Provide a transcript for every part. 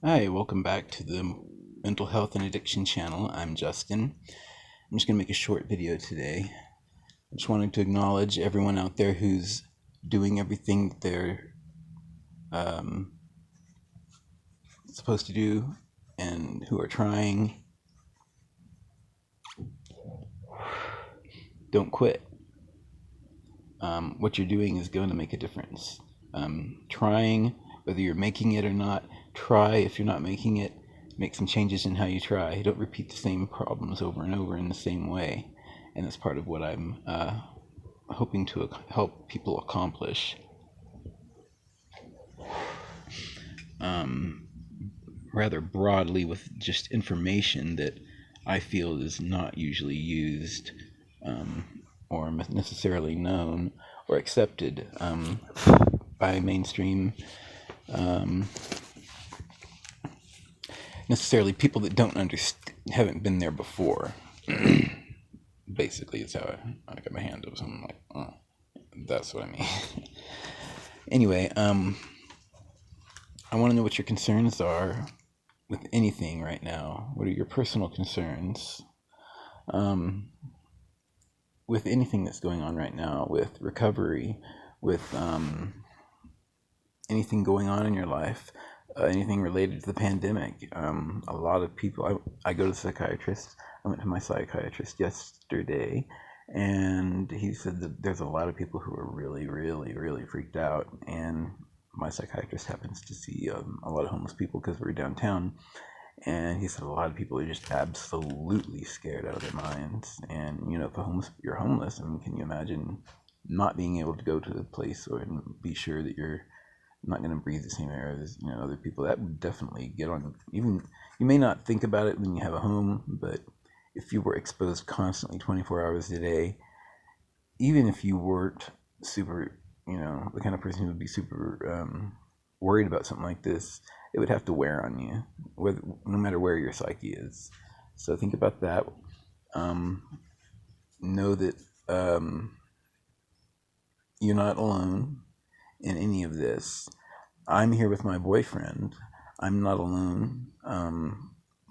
Hi, welcome back to the Mental Health and Addiction channel. I'm Justin. I'm just going to make a short video today. I just wanted to acknowledge everyone out there who's doing everything that they're supposed to do and who are trying. Don't quit. What you're doing is going to make a difference. Trying, whether you're making it or not, try. If you're not making it, make some changes in how you try. Don't repeat the same problems over and over in the same way. And that's part of what I'm hoping to help people accomplish. Rather broadly, with just information that I feel is not usually used or necessarily known or accepted by mainstream, necessarily people that don't haven't been there before. Basically, is how I got my hand up. So I'm like, oh, that's what I mean. Anyway, I want to know what your concerns are with anything right now. What are your personal concerns with anything that's going on right now, with recovery, with anything going on in your life, anything related to the pandemic? A lot of people, I go to the psychiatrist. I went to my psychiatrist yesterday, and he said that there's a lot of people who are really, really, really freaked out. And my psychiatrist happens to see a lot of homeless people because we're downtown. And he said a lot of people are just absolutely scared out of their minds. And, if you're homeless, I mean, can you imagine not being able to go to the place or be sure that you're not going to breathe the same air as other people? That would definitely get on. Even you may not think about it when you have a home, but if you were exposed constantly 24 hours a day, even if you weren't super, the kind of person who would be super worried about something like this, it would have to wear on you, no matter where your psyche is. So think about that. Know that you're not alone in any of this. I'm here with my boyfriend. I'm not alone.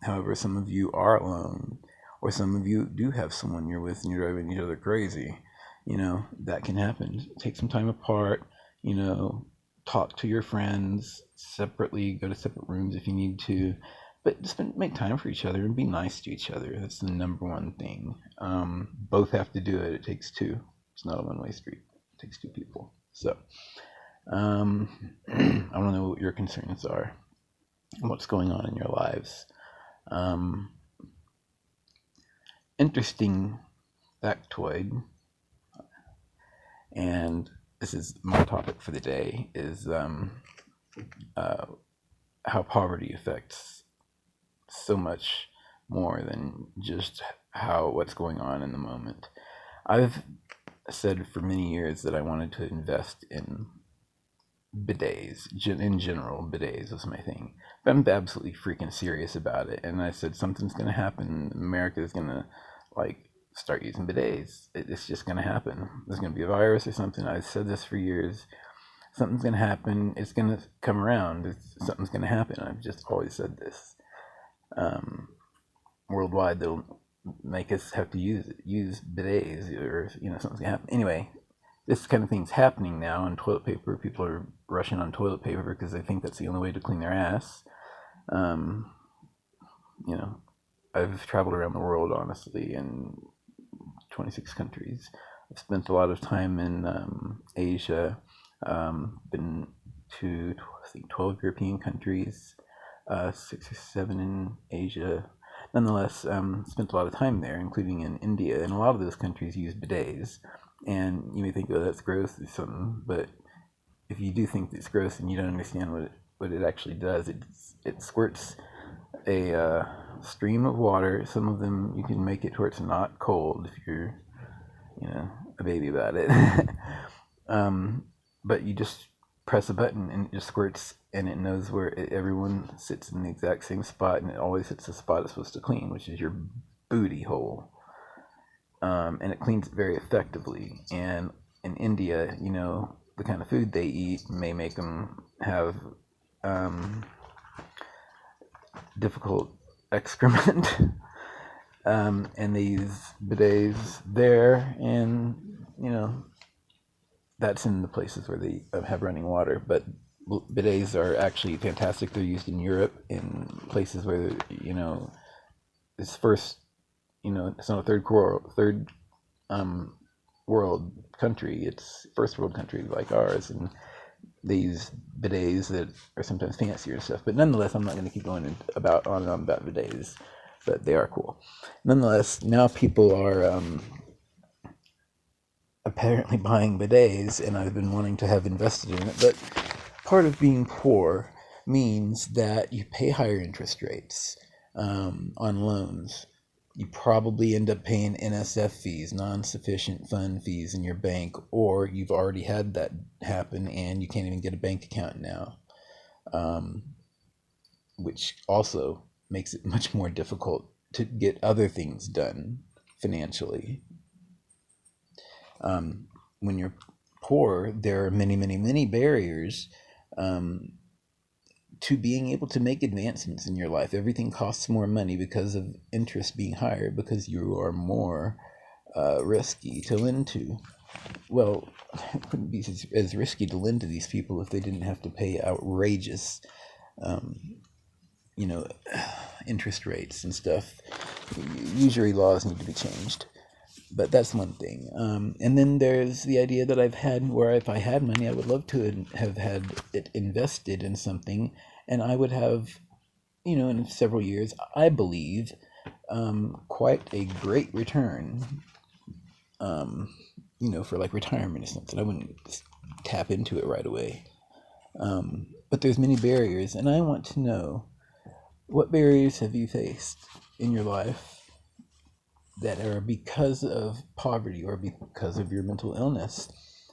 However, some of you are alone, or some of you do have someone you're with and you're driving each other crazy. That can happen. Take some time apart, talk to your friends separately, go to separate rooms if you need to, but just make time for each other and be nice to each other. That's the number one thing. Both have to do it. It takes two. It's not a one-way street. It takes two people. So I want to know what your concerns are, what's going on in your lives. Interesting factoid, and this is my topic for the day, is how poverty affects so much more than just what's going on in the moment. I've said for many years that I wanted to invest in bidets. In general, bidets was my thing. But I'm absolutely freaking serious about it. And I said something's going to happen. America is going to start using bidets. It's just going to happen. There's going to be a virus or something. I've said this for years. Something's going to happen. It's going to come around. Something's going to happen. I've just always said this. Worldwide, they'll make us have to use bidets, or something's going to happen. Anyway, this kind of thing's happening now. On toilet paper, people are rushing on toilet paper because they think that's the only way to clean their ass. I've traveled around the world, honestly, in 26 countries. I've spent a lot of time in Asia. Been to, I think, 12 European countries, 6 or 7 in Asia. Nonetheless, spent a lot of time there, including in India, and a lot of those countries use bidets. And you may think, oh, that's gross or something, but if you do think it's gross and you don't understand what it actually does, it squirts a stream of water. Some of them you can make it to where it's not cold if you're, a baby about it. But you just press a button and it just squirts, and it knows where everyone sits in the exact same spot, and it always hits the spot it's supposed to clean, which is your booty hole. And it cleans it very effectively. And in India, the kind of food they eat may make them have difficult excrement. And these bidets there, and that's in the places where they have running water. But bidets are actually fantastic. They're used in Europe in places where it's first, it's not a third world country. It's first world country like ours, and these bidets that are sometimes fancier and stuff. But nonetheless, I'm not going to keep going on and on about bidets, but they are cool. Nonetheless, now people are apparently buying bidets, and I've been wanting to have invested in it. But part of being poor means that you pay higher interest rates on loans. You probably end up paying NSF fees, non-sufficient fund fees in your bank, or you've already had that happen and you can't even get a bank account now, which also makes it much more difficult to get other things done financially. When you're poor, there are many, many, many barriers to being able to make advancements in your life. Everything costs more money because of interest being higher, because you are more risky to lend to. Well, it wouldn't be as risky to lend to these people if they didn't have to pay outrageous interest rates and stuff. Usury laws need to be changed. But that's one thing. And then there's the idea that I've had where if I had money, I would love to have had it invested in something, and I would have, in several years, I believe, quite a great return, for like retirement or something. I wouldn't tap into it right away. But there's many barriers, and I want to know, what barriers have you faced in your life that are because of poverty or because of your mental illness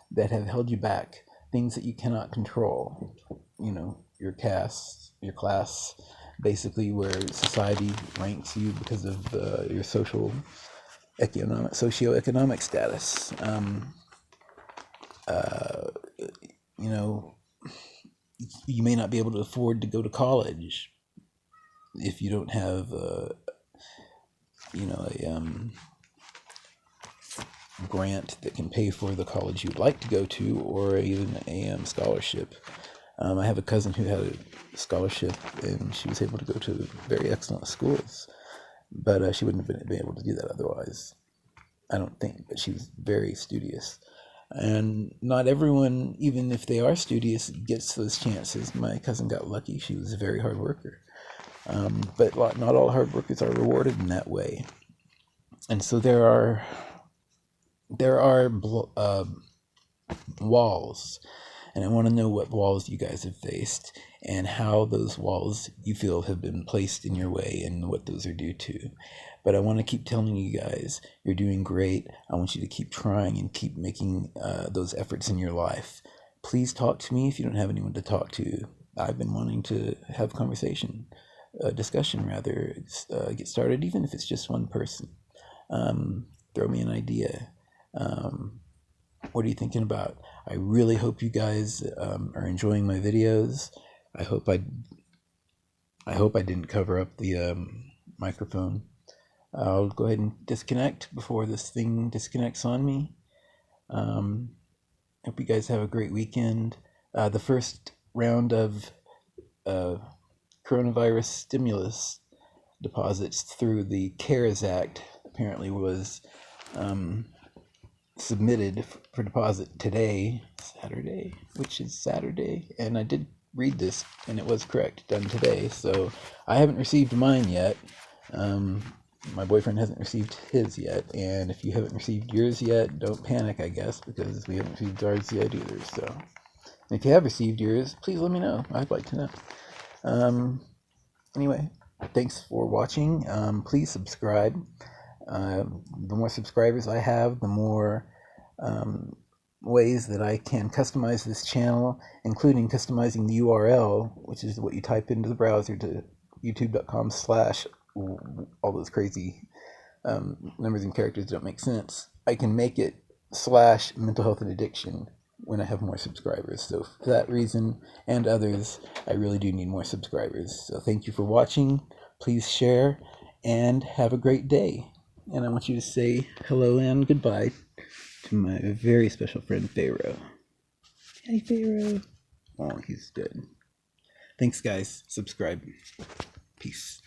that have held you back? Things that you cannot control, your caste, your class, basically where society ranks you because of your socioeconomic status. You may not be able to afford to go to college if you don't have a grant that can pay for the college you'd like to go to, or even a scholarship. I have a cousin who had a scholarship, and she was able to go to very excellent schools, but she wouldn't have been able to do that otherwise, I don't think. But she was very studious, and not everyone, even if they are studious, gets those chances. My cousin got lucky. She was a very hard worker. But not all hard workers are rewarded in that way. And so there are walls, and I want to know what walls you guys have faced and how those walls you feel have been placed in your way and what those are due to. But I want to keep telling you guys, you're doing great. I want you to keep trying and keep making those efforts in your life. Please talk to me if you don't have anyone to talk to. I've been wanting to have discussion rather, get started, even if it's just one person. Throw me an idea. What are you thinking about? I really hope you guys are enjoying my videos. I hope I didn't cover up the microphone. I'll go ahead and disconnect before this thing disconnects on me. Hope you guys have a great weekend. The first round of coronavirus stimulus deposits through the CARES Act apparently was submitted for deposit today, Saturday, and I did read this and it was correct, done today. So I haven't received mine yet. My boyfriend hasn't received his yet, and if you haven't received yours yet, don't panic, I guess, because we haven't received ours yet either. So if you have received yours, please let me know. I'd like to know. Anyway, thanks for watching. Please subscribe. The more subscribers I have, the more ways that I can customize this channel, including customizing the URL, which is what you type into the browser to youtube.com/ all those crazy numbers and characters don't make sense. I can make it / mental health and addiction, when I have more subscribers. So for that reason and others, I really do need more subscribers. So thank you for watching. Please share and have a great day. And I want you to say hello and goodbye to my very special friend Pharaoh. Hey Pharaoh. Oh, he's dead. Thanks guys. Subscribe. Peace.